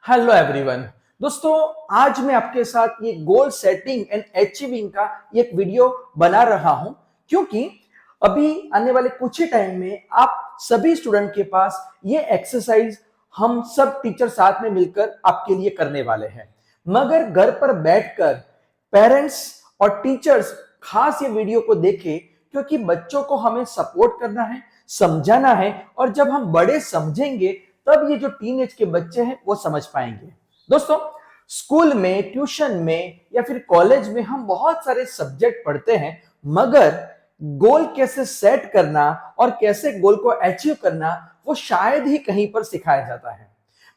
Hello everyone. दोस्तों, आज मैं आपके साथ ये गोल सेटिंग एंड अचीविंग का एक वीडियो बना रहा हूं, क्योंकि अभी आने वाले कुछ ही टाइम में आप सभी स्टूडेंट के पास ये एक्सरसाइज हम सब टीचर साथ में मिलकर आपके लिए करने वाले हैं। मगर घर पर बैठकर पेरेंट्स और टीचर्स खास ये वीडियो को देखें, क्योंकि बच्चों को हमें सपोर्ट करना है, समझाना है, और जब हम बड़े समझेंगे तब ये जो टीनेज के बच्चे हैं वो समझ पाएंगे। दोस्तों, स्कूल में, ट्यूशन में या फिर कॉलेज में हम बहुत सारे सब्जेक्ट पढ़ते हैं, मगर गोल कैसे सेट करना और कैसे गोल को अचीव करना वो शायद ही कहीं पर सिखाया जाता है।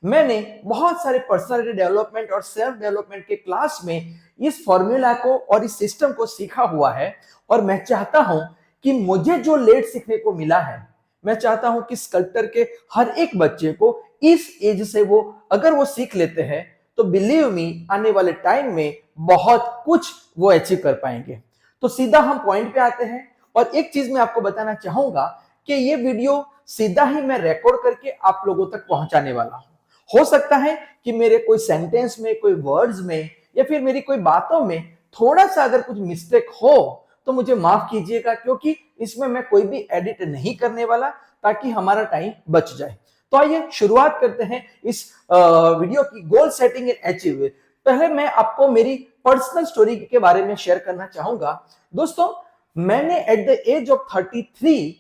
मैंने बहुत सारे पर्सनालिटी डेवलपमेंट और सेल्फ डेवलपमेंट के क्लास में इस फॉर्मूला को और इस सिस्टम को सीखा हुआ है, और मैं चाहता हूं कि मुझे जो लेट सीखने को मिला है, मैं चाहता हूं कि स्कल्प्टर के हर एक बच्चे को इस एज से वो अगर वो सीख लेते हैं तो बिलीव मी, आने वाले टाइम में बहुत कुछ वो अचीव कर पाएंगे। तो सीधा हम पॉइंट पे आते हैं, और एक चीज मैं आपको बताना चाहूंगा कि ये वीडियो सीधा ही मैं रिकॉर्ड करके आप लोगों तक पहुंचाने वाला हूं। हो सकता है कि मेरे कोई सेंटेंस में, कोई वर्ड्स में या फिर मेरी कोई बातों में थोड़ा सा अगर कुछ मिस्टेक हो तो मुझे माफ कीजिएगा, क्योंकि इसमें मैं कोई भी एडिट नहीं करने वाला, ताकि हमारा टाइम बच जाए। तो आइए शुरुआत करते हैं इस वीडियो की गोल सेटिंग एंड अचीव। पहले मैं आपको मेरी पर्सनल स्टोरी के बारे में शेयर करना चाहूंगा। दोस्तों, मैंने एट द एज ऑफ 33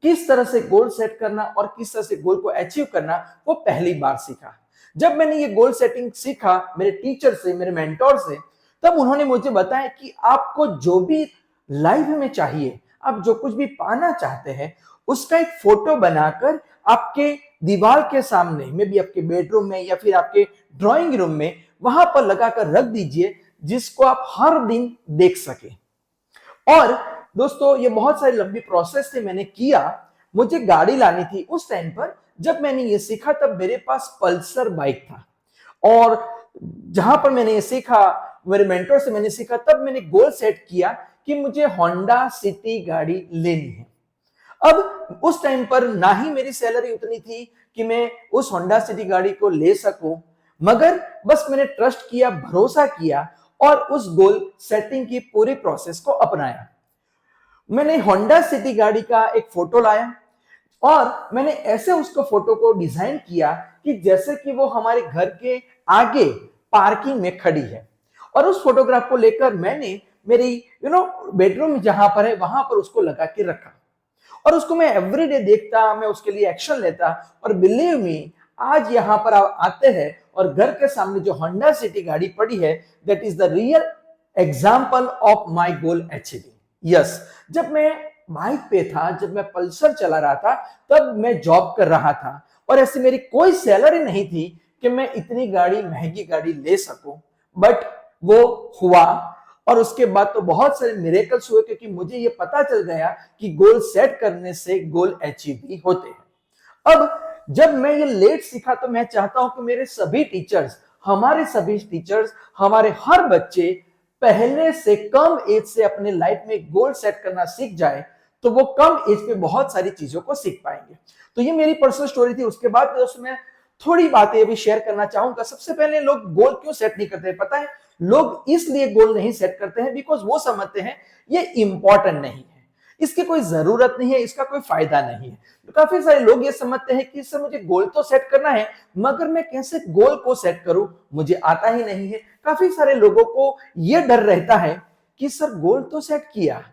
किस तरह से गोल सेट करना और किस तरह से गोल को अचीव करना वो पहली बार सीखा। जब मैंने ये गोल सेटिंग सीखा मेरे टीचर से, मेरे मेंटोर से, तब उन्होंने मुझे बताया कि आपको जो भी लाइफ में चाहिए, आप जो कुछ भी पाना चाहते हैं, उसका एक फोटो बनाकर आपके दीवार के सामने में भी, आपके बेडरूम में या फिर आपके ड्राइंग रूम में वहां पर लगाकर रख दीजिए, जिसको आप हर दिन देख सके। और दोस्तों, ये बहुत सारी लंबी प्रोसेस से मैंने किया। मुझे गाड़ी लानी थी उस टाइम पर, जब मैंने ये सीखा तब मेरे पास पल्सर बाइक था, और जहां पर मैंने ये सीखा, मेरे मेंटर से मैंने सीखा, तब मैंने गोल सेट किया कि मुझे होंडा सिटी गाड़ी लेनी है। अब उस टाइम पर ना ही मेरी सैलरी उतनी थी कि मैं उस होंडा सिटी गाड़ी को ले सकूं, मगर बस मैंने ट्रस्ट किया, भरोसा किया, और उस गोल सेटिंग की पूरी प्रोसेस को अपनाया। मैंने होंडा सिटी गाड़ी का एक फोटो लाया, और मैंने ऐसे उसको फोटो को डिजाइन किया कि जैसे कि वो हमारे घर के आगे पार्किंग में खड़ी है। और उस फोटोग्राफ को लेकर मैंने मेरी बेडरूम जहां पर है वहां पर उसको लगा के रखा, और उसको मैं एवरीडे देखता, मैं उसके लिए एक्शन लेता। और बिलीव मी, आज यहां पर आप आते हैं और घर के सामने जो होंडा सिटी गाड़ी पड़ी है, that is the real example of my goal achieving. Yes, जब मैं बाइक पे था, जब मैं पल्सर चला रहा था, तब मैं जॉब कर रहा था, और ऐसी मेरी कोई सैलरी नहीं थी कि मैं इतनी गाड़ी, महंगी गाड़ी ले सकूं। बट वो हुआ, और उसके बाद तो बहुत सारे मिरेकल्स हुए, क्योंकि मुझे ये पता चल गया कि गोल सेट करने से गोल अचीव भी होते हैं। अब जब मैं ये लेट सीखा, तो मैं चाहता हूं कि मेरे सभी टीचर्स, हमारे सभी टीचर्स, हमारे हर बच्चे पहले से कम एज से अपने लाइफ में गोल सेट करना सीख जाए, तो वो कम एज पे बहुत सारी चीजों को सीख पाएंगे। तो ये मेरी पर्सनल स्टोरी थी। उसके बाद दोस्तों, मैं थोड़ी बातें अभी शेयर करना चाहूंगा। सबसे पहले, लोग गोल क्यों सेट नहीं करते पता है? लोग इसलिए गोल नहीं सेट करते हैं बिकॉज वो समझते हैं ये इंपॉर्टेंट नहीं है, इसकी कोई जरूरत नहीं है, इसका कोई फायदा नहीं है। तो काफी सारे लोग ये समझते हैं कि सर मुझे गोल तो सेट करना है, मगर मैं कैसे गोल को सेट करूं, मुझे आता ही नहीं है। काफी सारे लोगों को यह डर रहता है कि सर गोल तो सेट किया,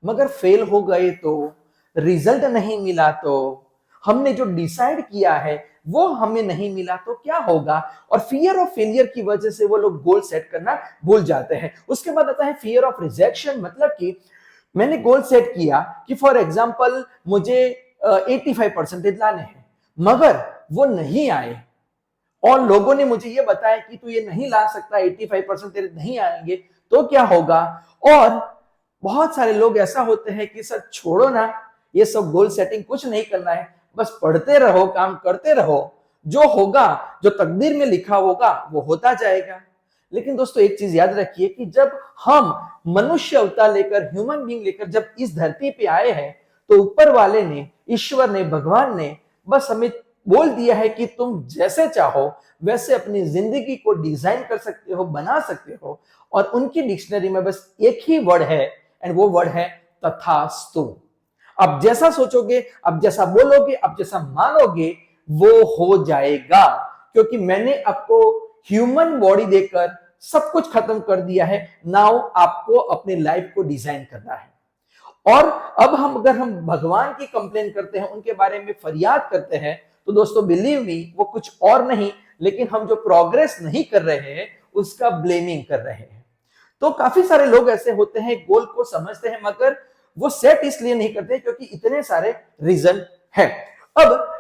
मगर फेल हो गए तो, रिजल्ट नहीं मिला तो, हमने जो डिसाइड किया है वो हमें नहीं मिला तो क्या होगा। और फियर ऑफ फेलियर की वजह से वो लोग गोल सेट करना भूल जाते हैं। उसके बाद आता है फियर ऑफ रिजेक्शन। मतलब कि मैंने गोल सेट किया कि फॉर एग्जांपल मुझे 85% लाने हैं, मगर वो नहीं आए, और लोगों ने मुझे ये बताया कि तू ये नहीं ला सकता, 85% तेरे नहीं आएंगे तो क्या होगा। और बहुत सारे लोग ऐसा होते हैं कि सर छोड़ो ना, ये सब गोल सेटिंग कुछ नहीं करना है, बस पढ़ते रहो, काम करते रहो, जो होगा, जो तकदीर में लिखा होगा वो होता जाएगा। लेकिन दोस्तों, एक चीज याद रखिए कि जब हम मनुष्य अवतार लेकर, ह्यूमन बीइंग लेकर जब इस धरती पे आए हैं, तो ऊपर वाले ने, ईश्वर ने, भगवान ने बस हमें बोल दिया है कि तुम जैसे चाहो वैसे अपनी जिंदगी को डिजाइन कर सकते हो, बना सकते हो। और उनकी डिक्शनरी में बस एक ही वर्ड है, एंड वो वर्ड है तथास्तु। अब जैसा सोचोगे, अब जैसा बोलोगे, अब जैसा मानोगे, वो हो जाएगा। क्योंकि मैंने आपको ह्यूमन बॉडी देकर सब कुछ खत्म कर दिया है। नाउ आपको अपने लाइफ को डिजाइन करना है। और अब अगर हम भगवान की कंप्लेन करते हैं, उनके बारे में फरियाद करते हैं, तो दोस्तों बिलीव मी, वो कुछ और नहीं लेकिन हम जो प्रोग्रेस नहीं कर रहे हैं उसका ब्लेमिंग कर रहे हैं। तो काफी सारे लोग ऐसे होते हैं, गोल को समझते हैं मगर वो सेट इसलिए नहीं करते क्योंकि इतने सारे रीजन है। अब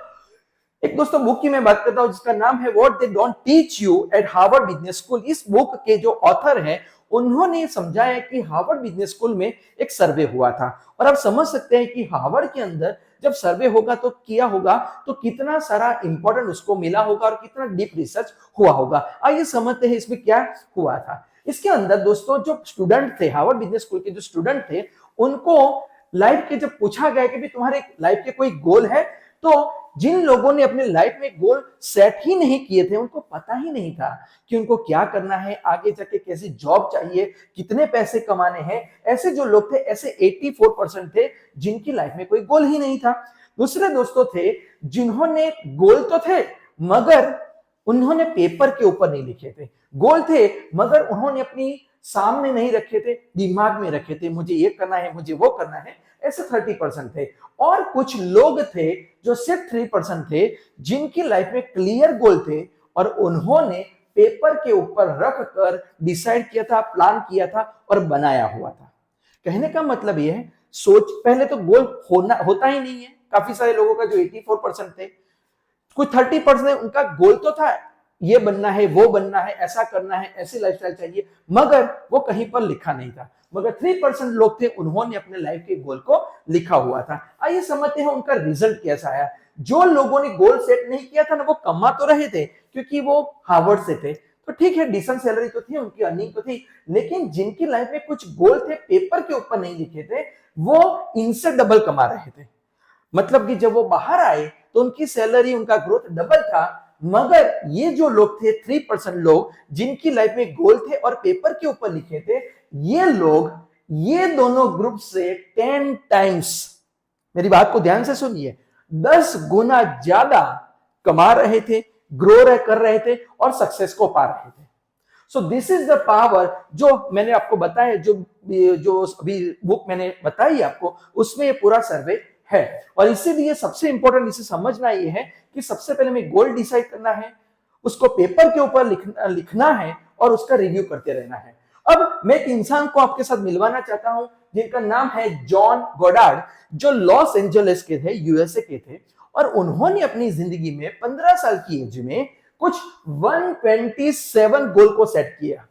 एक दोस्तों बुक की मैं बात करता हूं जिसका नाम है what they don't teach you eight Harvard business school. इस बुक के जो ऑथर हैं उन्होंने समझाया कि हार्वर्ड बिजनेस स्कूल में एक सर्वे हुआ था, और आप समझ सकते हैं कि हार्वर्ड के अंदर जब सर्वे होगा तो किया होगा तो कितना सारा इंपॉर्टेंट उसको मिला होगा और कितना डीप रिसर्च हुआ होगा। आइए समझते हैं इसमें क्या हुआ था। इसके अंदर दोस्तों जो स्टूडेंट थे, हार्वर्ड बिजनेस स्कूल के जो स्टूडेंट थे, उनको लाइफ के जब पूछा गया कि भी तुम्हारे लाइफ के कोई गोल है, तो जिन लोगों ने अपने लाइफ में गोल सेट ही नहीं किए थे, उनको पता ही नहीं था कि उनको क्या करना है, आगे जाके कैसी जॉब चाहिए, कितने पैसे कमाने हैं, ऐसे जो लोग थे, ऐसे 84% थे जिनकी लाइफ में कोई गोल ही नहीं था। दूसरे दोस्तों थे जिन्होंने गोल तो थे मगर उन्होंने पेपर के ऊपर नहीं लिखे थे। गोल थे मगर उन्होंने अपनी सामने नहीं रखे थे, दिमाग में रखे थे, मुझे ये करना है, मुझे वो करना है। ऐसे 30% थे। और कुछ लोग थे जो सिर्फ 3% थे जिनकी लाइफ में क्लियर गोल थे और उन्होंने पेपर के ऊपर रख कर डिसाइड किया था, प्लान किया था और बनाया हुआ था। कहने का मतलब यह है, सोच पहले तो गोल होता ही नहीं है। काफी सारे लोगों का जो 84% थे, कुछ 30% उनका गोल तो था, ये बनना है, वो बनना है, ऐसा करना है, ऐसी लाइफस्टाइल चाहिए, मगर वो कहीं पर लिखा नहीं था। मगर 3% लोग थे, उन्होंने अपने लाइफ के गोल को लिखा हुआ था। आइए समझते हैं उनका रिजल्ट कैसा आया। जो लोगों ने गोल सेट नहीं किया था ना, वो कमा तो रहे थे क्योंकि वो हार्वर्ड से थे, तो ठीक है, डिसेंट सैलरी तो थी, उनकी अर्निंग तो थी। लेकिन जिनकी लाइफ में कुछ गोल थे, पेपर के ऊपर नहीं लिखे थे, वो इनसे डबल कमा रहे थे। मतलब कि जब वो बाहर आए तो उनकी सैलरी, उनका ग्रोथ डबल था। मगर ये जो लोग थे, 3% लोग जिनकी लाइफ में गोल थे और पेपर के ऊपर लिखे थे, ये लोग ये दोनों ग्रुप से 10 टाइम्स, मेरी बात को ध्यान से सुनिए, 10 गुना ज्यादा कमा रहे थे, ग्रो कर रहे थे और सक्सेस को पा रहे थे। So this is the power जो मैंने आपको बताया, जो अभी बुक मैंने बताई आपको, उसमें ये पूरा सर्वे है। और इसीलिए सबसे इंपॉर्टेंट इसे समझना यह है कि सबसे पहले हमें गोल डिसाइड करना है, उसको पेपर के ऊपर लिखना है और उसका रिव्यू करते रहना है। अब मैं एक इंसान को आपके साथ मिलवाना चाहता हूं जिनका नाम है जॉन गोडार्ड, जो लॉस एंजलिस के थे, यूएसए के थे, और उन्होंने अपनी जिंदगी में 15 साल की एज में कुछ 127 गोल को सेट किया।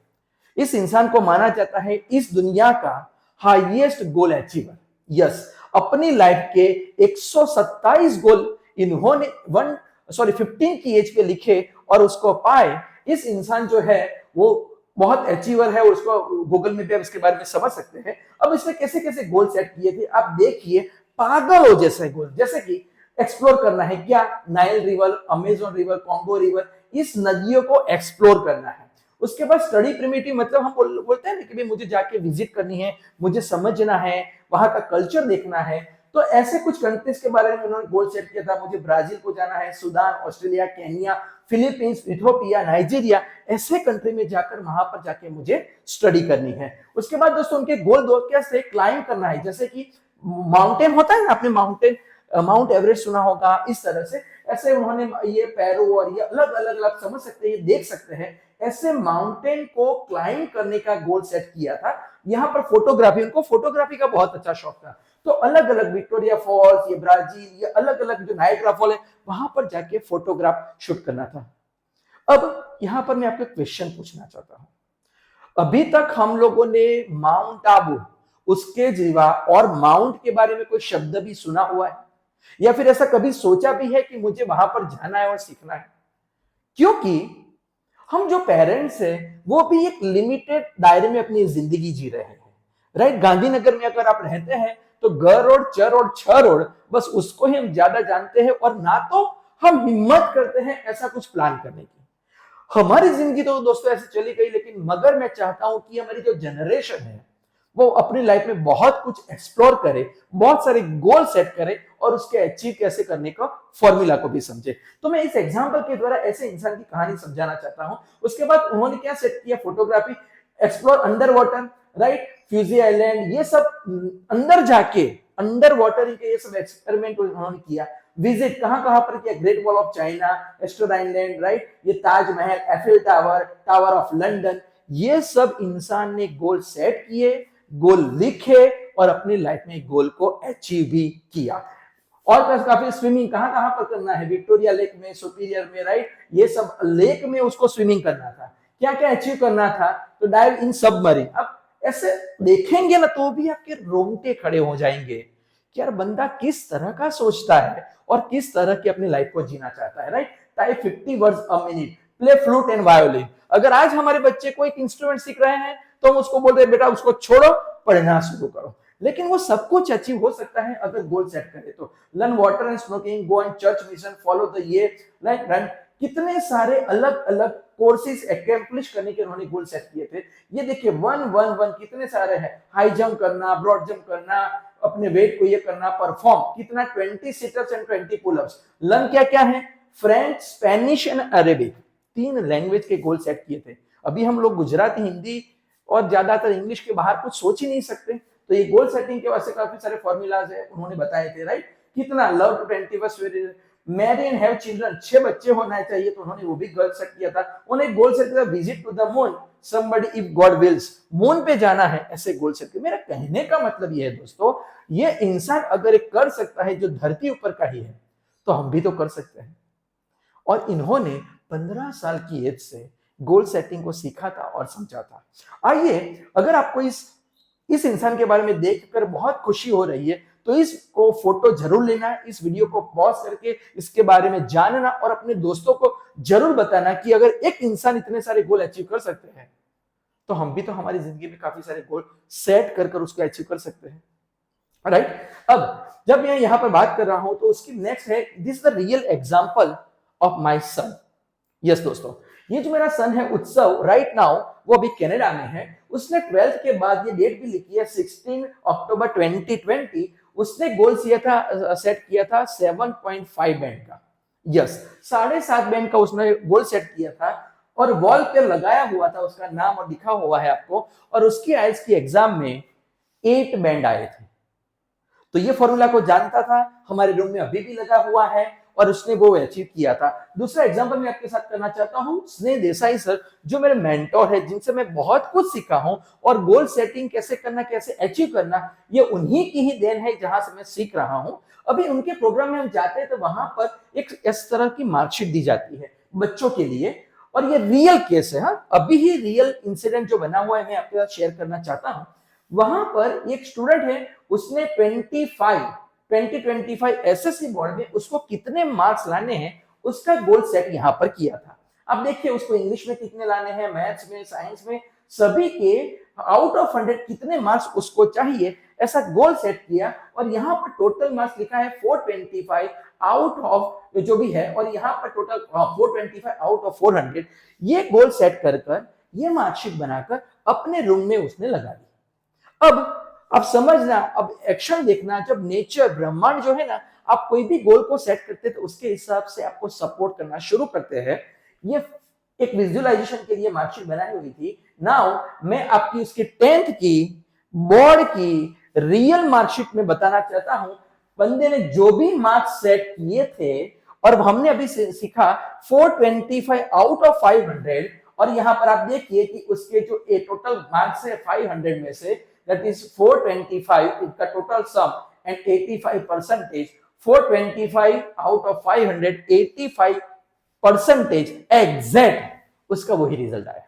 इस इंसान को माना जाता है इस दुनिया का हाईएस्ट गोल अचीवर। यस, अपनी लाइफ के 127 गोल इन्होंने 15 की एज पे लिखे और उसको पाए। इस इंसान जो है वो बहुत अचीवर है और उसको गूगल में भी आप इसके बारे में समझ सकते हैं। अब इसने कैसे कैसे गोल सेट किए थे आप देखिए, पागल हो जैसे गोल, जैसे कि एक्सप्लोर करना है क्या, Nile river, Amazon river, Congo river, इस नदियों को एक्सप्लोर करना है। उसके बाद स्टडी प्रिमिटिव, मतलब हम बोलते हैं ना कि मुझे जाके विजिट करनी है, मुझे समझना है, वहां का कल्चर देखना है। तो ऐसे कुछ कंट्रीज के बारे में उन्होंने गोल सेट किया था। मुझे ब्राजील को जाना है, Sudan, Australia, Kenya, Philippines, Ethiopia, Nigeria, ऐसे कंट्री में जाकर वहां पर जाके मुझे स्टडी करनी है। उसके बाद दोस्तों उनके गोल दो क्या से क्लाइंब करना है, जैसे कि माउंटेन होता है ना, आपने माउंट एवरेस्ट सुना होगा, इस तरह से ऐसे उन्होंने ये पैरो और ये अलग अलग समझ सकते हैं, देख सकते हैं, ऐसे माउंटेन को क्लाइंब करने का गोल सेट किया था। यहाँ पर फोटोग्राफी, उनको फोटोग्राफी का बहुत अच्छा शौक था, तो अलग अलग विक्टोरिया फॉल्स, ये ब्राजील, ये अलग अलग जो नायग्रा फॉल है, वहां पर जाके फोटोग्राफ शूट करना था। अब यहां पर मैं आपको क्वेश्चन पूछना चाहता हूं। अभी तक हम लोगों ने माउंट आबू, उसके जीवा और माउंट के बारे में कोई शब्द भी सुना हुआ है, या फिर ऐसा कभी सोचा भी है कि मुझे वहां पर जाना है और सीखना है? क्योंकि हम जो पेरेंट्स हैं वो भी एक लिमिटेड दायरे में अपनी जिंदगी जी रहे हैं, राइट। गांधीनगर में अगर आप रहते हैं तो ग रोड, च रोड, छ रोड, बस उसको ही हम ज्यादा जानते हैं, और ना तो हम हिम्मत करते हैं ऐसा कुछ प्लान करने की। हमारी जिंदगी तो दोस्तों ऐसे चली गई, लेकिन मगर मैं चाहता हूं कि हमारी जो जनरेशन है वो अपनी लाइफ में बहुत कुछ एक्सप्लोर करे, बहुत सारे गोल सेट करे और उसके अचीव कैसे करने का फॉर्मूला को भी समझे। तो मैं इस एग्जांपल के द्वारा ऐसे इंसान की कहानी समझाना चाहता हूं। उसके बाद उन्होंने क्या सेट किया, photography, explore under water, right, Fiji island, ये सब अंदर जाके अंडर वाटर के ये सब एक्सपेरिमेंट उन्होंने किया। विजिट कहां कहां पर किया, Great Wall of China, Easter Island, right, ये Taj Mahal, Eiffel Tower, Tower of London, ये सब इंसान ने गोल सेट किए, गोल लिखे और अपनी लाइफ में गोल को अचीव भी किया। और काफी स्विमिंग कहां कहां पर करना है, विक्टोरिया लेक में, सुपीरियर में, राइट, ये सब लेक में उसको स्विमिंग करना था। क्या क्या अचीव करना था, तो डाइव इन सबमरीन। अब ऐसे देखेंगे ना तो भी आपके रोंगटे खड़े हो जाएंगे कि यार बंदा किस तरह का सोचता है और किस तरह की अपनी लाइफ को जीना चाहता है, right. Type 50 words a minute, play flute and violin. अगर आज हमारे बच्चे को एक इंस्ट्रूमेंट सीख रहे हैं तो हम उसको बोलते हैं बेटा उसको छोड़ो, पढ़ना शुरू करो। लेकिन वो सब कुछ अचीव हो सकता है अगर गोल सेट करे तो। Learn water and smoking, go on church mission, follow the ये, लाइक रन, कितने सारे अलग अलग कोर्सेज एक्म्प्लिश करने के उन्होंने गोल सेट किए थे। ये देखिए 111 कितने सारे हैं, हाई जंप करना, ब्रॉड जंप करना, अपने वेट को ये करना, परफॉर्म कितना, 20 सिटअप्स एंड 20 पुलअप्स। लर्न क्या क्या है, French, Spanish and Arabic, 3 language के गोल सेट किए थे। अभी हम लोग गुजराती, हिंदी और ज्यादातर इंग्लिश के बाहर कुछ सोच ही नहीं सकते, तो ये गोल सेटिंग के वास्ते काफी सारे फॉर्मूलाज है उन्होंने बताए थे, राइट। कितना, love to 21st, marry and have children, 6 बच्चे होना चाहिए, तो उन्होंने वो भी गोल सेट किया था। उन्होंने गोल सेट किया, visit to the moon, somebody if God wills, moon पे जाना है, ऐसे गोल सेट किया। मेरा कहने का मतलब ये है दोस्तों, ये इंसान अगर एक कर सकता है जो धरती ऊपर का ही है, तो हम भी तो कर सकते हैं। और इन्होंने 15 साल की एज से गोल सेटिंग को सीखा था और समझा था। आइए, अगर आपको इस इंसान के बारे में देखकर बहुत खुशी हो रही है तो इसको फोटो जरूर लेना है, इस वीडियो को पॉज करके इसके बारे में जानना और अपने दोस्तों को जरूर बताना कि अगर एक इंसान इतने सारे गोल अचीव कर सकते हैं तो हम भी तो हमारी जिंदगी में काफी सारे गोल सेट कर उसको अचीव कर सकते हैं, राइट। अब जब मैं यहां पर बात कर रहा हूं तो उसकी नेक्स्ट है, this the real example of my son. Yes दोस्तों, ये जो मेरा सन है उत्सव, राइट नाउ वो अभी कनाडा में है। उसने 12th के बाद ये डेट भी लिखी है 16 अक्टूबर 2020। उसने गोल सेट किया था 7.5 बैंड का। यस, 7.5 बैंड का उसने गोल सेट किया था और वॉल पे लगाया हुआ था, उसका नाम और लिखा हुआ है आपको। और उसकी आइल्स की एग्जाम में 8 बैंड आए थे। तो ये फॉर्मूला को जानता था, हमारे रूम में अभी भी लगा हुआ है और उसने वो अचीव किया था। दूसरा एग्जांपल मैं आपके साथ करना चाहता हूं, स्नेह देसाई सर, जो मेरे मेंटोर है, जिनसे मैं बहुत कुछ सीखा हूं। और गोल सेटिंग कैसे करना, कैसे अचीव करना, ये उन्हीं की ही देन है जहां से मैं सीख रहा हूं। अभी उनके प्रोग्राम में हम जाते हैं तो वहां पर एक इस तरह की मार्कशीट दी जाती है बच्चों के लिए, और ये रियल केस है। हाँ, अभी ही रियल इंसिडेंट जो बना हुआ है मैं आपके साथ शेयर करना चाहता हूं। वहां पर एक स्टूडेंट है, उसने 2025 एसएससी बोर्ड में उसको कितने मार्क्स लाने हैं उसका गोल सेट यहां पर किया था। अब देखिए उसको इंग्लिश में कितने लाने हैं, मैथ्स में, साइंस में, सभी के आउट ऑफ 100 कितने मार्क्स उसको चाहिए, ऐसा गोल सेट किया। और यहाँ पर टोटल मार्क्स लिखा है 425 आउट ऑफ जो भी है, और यहाँ पर टोटल 425 आउट ऑफ 400। ये गोल सेट कर ये मार्कशीट बनाकर अपने रूम में उसने लगा दी। अब समझना, अब एक्शन देखना, जब नेचर, ब्रह्मांड जो है ना, आप कोई भी गोल को सेट करते तो उसके हिसाब से आपको सपोर्ट करना शुरू करते हैं। ये एक विजुअलाइजेशन के लिए मार्कशीट बनाई हुई थी। नाउ मैं आपकी उसकी 10th की बोर्ड की रियल मार्कशीट में बताना चाहता हूं, बंदे ने जो भी मार्क्स सेट किए थे, और हमने अभी सीखा 425 आउट ऑफ 500। और यहां पर आप देखिए कि उसके जो टोटल मार्क्स है 500 में से, that is 425 is the total sum and 85%, 425 out of 500, 85% exact उसका वही रिजल्ट आया।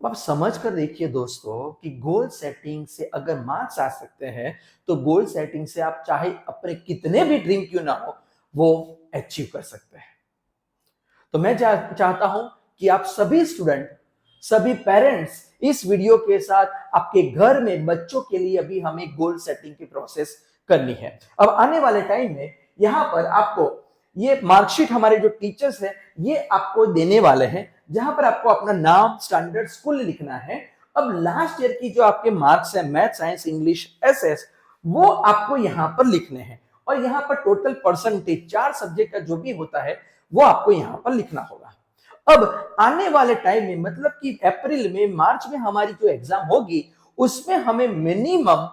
अब समझ कर देखिए दोस्तों कि गोल सेटिंग से अगर मार्क्स आ सकते हैं तो गोल सेटिंग से आप चाहे अपने कितने भी ड्रीम क्यों ना हो वो अचीव कर सकते हैं। तो मैं चाहता हूं कि आप सभी स्टूडेंट, सभी पेरेंट्स इस वीडियो के साथ आपके घर में बच्चों के लिए अभी हमें गोल सेटिंग की प्रोसेस करनी है। अब आने वाले टाइम में यहाँ पर आपको ये मार्कशीट हमारे जो टीचर्स है ये आपको देने वाले हैं, जहां पर आपको अपना नाम, स्टैंडर्ड, स्कूल लिखना है। अब लास्ट ईयर की जो आपके मार्क्स है मैथ, साइंस, इंग्लिश, एसएस, वो आपको यहाँ पर लिखने हैं और यहाँ पर टोटल परसेंटेज 4 सब्जेक्ट का जो भी होता है वो आपको यहाँ पर लिखना होगा। अब आने वाले टाइम में मतलब कि अप्रैल में, मार्च में हमारी जो एग्जाम होगी उसमें हमें मिनिमम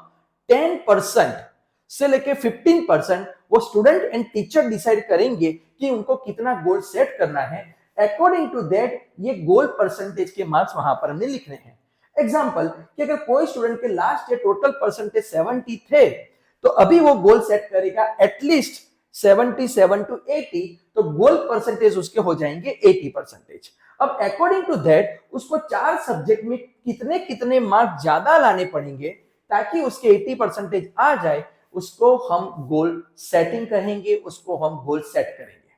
10% से लेके 15% वो स्टूडेंट एंड टीचर डिसाइड करेंगे कि उनको कितना गोल सेट करना है। अकॉर्डिंग टू दैट ये गोल परसेंटेज के मार्क्स वहां पर हमें लिखने हैं। एग्जाम्पल कि अगर कोई स्टूडेंट के लास्ट ईयर टोटल परसेंटेज 70 थे तो अभी वो गोल सेट करेगा एटलीस्ट 77 to 80, तो गोल परसेंटेज उसके हो जाएंगे 80%। अब अकॉर्डिंग टू दैट उसको 4 सब्जेक्ट में कितने कितने मार्क्स ज्यादा लाने पड़ेंगे ताकि उसके 80% आ जाए, उसको हम गोल सेटिंग कहेंगे, उसको हम गोल सेट करेंगे।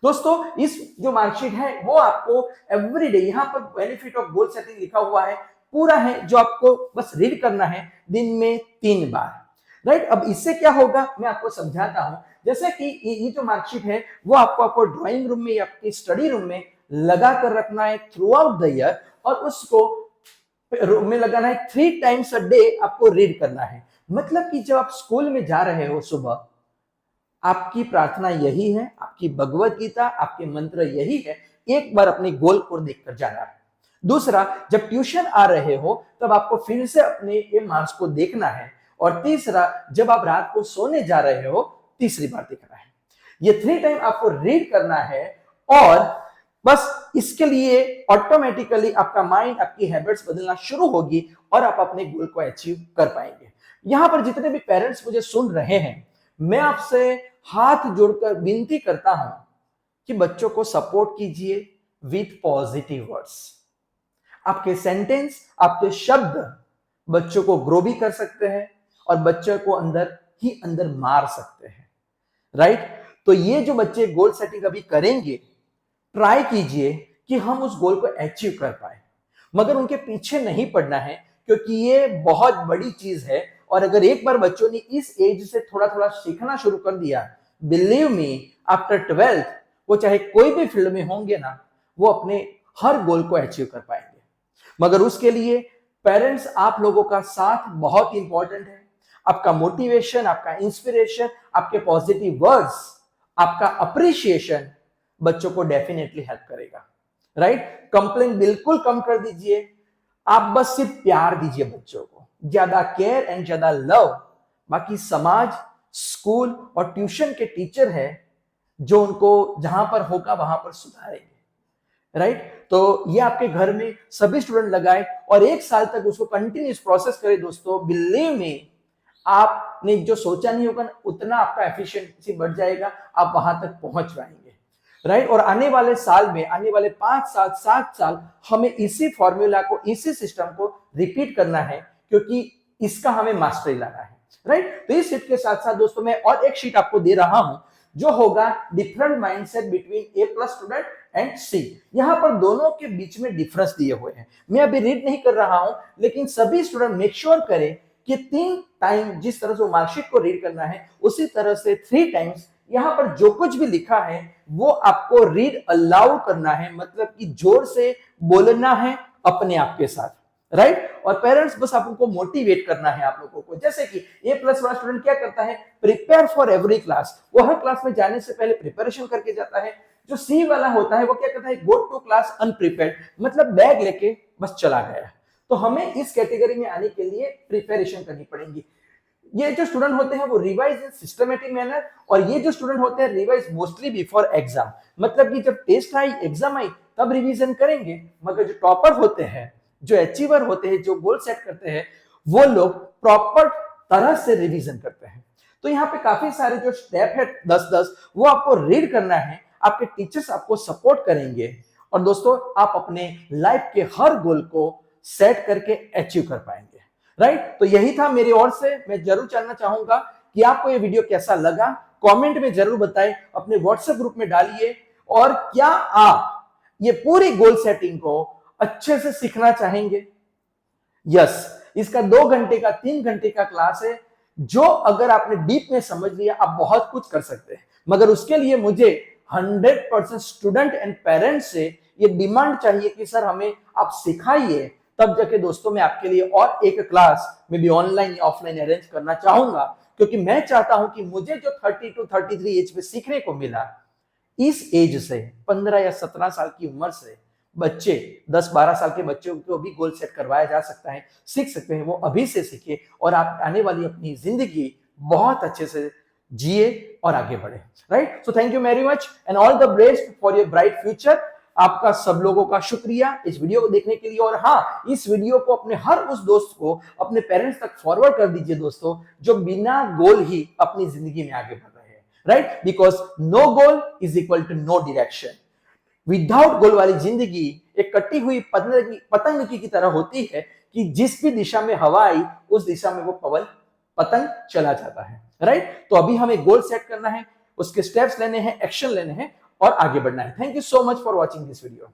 दोस्तों इस जो मार्कशीट है वो आपको एवरीडे, यहाँ पर बेनिफिट ऑफ गोल सेटिंग लिखा हुआ है पूरा है, जो आपको बस रीड करना है दिन में 3 बार, राइट। अब इससे क्या होगा मैं आपको समझाता हूं। जैसे कि ये जो मार्कशीट है वो आपको ड्राइंग रूम में या आपके स्टडी रूम में लगा कर रखना है थ्रू आउट द ईयर, और उसको रूम में लगाना है 3 टाइम्स अ डे आपको रीड करना है। मतलब कि जब आप स्कूल में जा रहे हो सुबह, आपकी प्रार्थना यही है, आपकी भगवत गीता, आपके मंत्र यही है, एक बार अपने गोल को देखकर जाना है। दूसरा, जब ट्यूशन आ रहे हो तब आपको फिर से अपने ये मार्क्स को देखना है। और तीसरा, जब आप रात को सोने जा रहे हो तीसरी बार देखना है। ये 3 टाइम आपको रीड करना है और बस इसके लिए ऑटोमेटिकली आपका माइंड, आपकी हैबिट्स बदलना शुरू होगी और आप अपने गोल को अचीव कर पाएंगे। यहां पर जितने भी पेरेंट्स मुझे सुन रहे हैं, मैं आपसे हाथ जोड़कर विनती करता हूं कि बच्चों को सपोर्ट कीजिए विथ पॉजिटिव वर्ड्स। आपके सेंटेंस, आपके शब्द बच्चों को ग्रो भी कर सकते हैं और बच्चों को अंदर ही अंदर मार सकते हैं, राइट। तो ये जो बच्चे गोल सेटिंग अभी करेंगे, ट्राई कीजिए कि हम उस गोल को अचीव कर पाए, मगर उनके पीछे नहीं पड़ना है क्योंकि ये बहुत बड़ी चीज है। और अगर एक बार बच्चों ने इस एज से थोड़ा थोड़ा सीखना शुरू कर दिया, बिलीव मी, आफ्टर 12th वो चाहे कोई भी फील्ड में होंगे ना, वो अपने हर गोल को अचीव कर पाएंगे। मगर उसके लिए पेरेंट्स, आप लोगों का साथ बहुत इंपॉर्टेंट है। आपका मोटिवेशन, आपका इंस्पिरेशन, आपके पॉजिटिव वर्ड्स, आपका अप्रिशिएशन बच्चों को डेफिनेटली हेल्प करेगा, राइट। कंप्लेन बिल्कुल कम कर दीजिए, आप बस सिर्फ प्यार दीजिए बच्चों को, ज्यादा केयर एंड ज्यादा लव। बाकी समाज, स्कूल और ट्यूशन के टीचर है जो उनको जहां पर होगा वहां पर सुधारेंगे, राइट। तो ये आपके घर में सभी स्टूडेंट लगाए और 1 साल तक उसको कंटिन्यूस प्रोसेस करें। दोस्तों बिलीव मी, आपने जो सोचा नहीं होगा उतना आपका एफिशिएंसी बढ़ जाएगा, आप वहां तक पहुंच पाएंगे, राइट। और आने वाले साल में, आने वाले 5 साल 7 साल हमें इसी फॉर्मूला को, इसी सिस्टम को रिपीट करना है क्योंकि इसका हमें मास्टरी लाना है, राइट। तो इस शीट के साथ साथ दोस्तों मैं और एक शीट आपको दे रहा हूं जो होगा different mindset between A+ student and C। यहां पर दोनों के बीच में डिफरेंस दिए हुए हैं। मैं अभी रीड नहीं कर रहा हूं, लेकिन सभी स्टूडेंट मेक श्योर करें कि 3 टाइम जिस तरह से मार्कशीट को रीड करना है उसी तरह से 3 टाइम्स यहां पर जो कुछ भी लिखा है वो आपको रीड अलाउ करना है, मतलब कि जोर से बोलना है अपने आप के साथ, राइट। और पेरेंट्स बस आपको मोटिवेट करना है आप लोगों को। जैसे कि A+ वाला स्टूडेंट क्या करता है, प्रिपेयर फॉर एवरी क्लास, वो हर क्लास में जाने से पहले प्रिपरेशन करके जाता है। जो C वाला होता है वो क्या करता है, गो टू क्लास अनप्रिपेयर्ड, मतलब बैग लेके बस चला गया। तो हमें इस कैटेगरी में आने के लिए प्रिपरेशन करनी पड़ेगी। ये जो स्टूडेंट होते हैं वो रिवाइज इन सिस्टमेटिक मैनर, और ये जो स्टूडेंट होते हैं रिवाइज मोस्टली बिफोर एग्जाम, मतलब कि जब टेस्ट आई, एग्जाम आई तब रिवीजन करेंगे। मगर जो टॉपर होते हैं, जो अचीवर होते हैं, जो गोल सेट करते हैं, वो लोग प्रॉपर तरह से रिवीजन करते हैं। तो यहाँ पे काफी सारे जो स्टेप है 10-10 वो आपको रीड करना है, आपके टीचर्स आपको सपोर्ट करेंगे और दोस्तों आप अपने लाइफ के हर गोल को सेट करके अचीव कर पाएंगे, राइट। तो यही था मेरी ओर से। मैं जरूर जानना चाहूंगा कि आपको ये वीडियो कैसा लगा, कमेंट में जरूर बताएं, अपने व्हाट्सएप ग्रुप में डालिए। और क्या आप ये पूरी गोल सेटिंग को अच्छे से सीखना चाहेंगे? यस, इसका 2 घंटे का 3 घंटे का क्लास है जो अगर आपने डीप में समझ लिया आप बहुत कुछ कर सकते हैं, मगर उसके लिए मुझे 100% स्टूडेंट एंड पेरेंट्स से ये डिमांड चाहिए कि सर हमें आप सिखाइए, तब जाके दोस्तों मैं आपके लिए और एक क्लास में भी ऑनलाइन या ऑफलाइन अरेंज करना चाहूंगा, क्योंकि मैं चाहता हूं कि मुझे जो 30 to 33 एज पे सीखने को मिला, इस एज से 15 या 17 साल की उम्र से बच्चे 10-12 साल के बच्चों को भी गोल सेट करवाया जा सकता है, सीख सकते हैं, वो अभी से सीखे और आप आने वाली अपनी जिंदगी बहुत अच्छे से जिए और आगे बढ़े। Right, so thank you very much and all the best for your bright future. आपका सब लोगों का शुक्रिया इस वीडियो को देखने के लिए, और हाँ, इस वीडियो को अपने हर उस दोस्त को, अपने पेरेंट्स तक फॉरवर्ड कर दीजिए दोस्तों, जो बिना गोल ही अपनी जिंदगी में आगे बढ़ रहे हैं। Right, because no goal is equal to no direction. Without goal वाली जिंदगी एक कटी हुई पतंग की तरह होती है कि जिस भी दिशा में हवा आई उस दिशा में वो पतंग चला जाता है। राइट, तो अभी हमें गोल सेट करना है, उसके स्टेप्स लेने हैं, एक्शन लेने हैं और आगे बढ़ना है। Thank you so much for watching this video.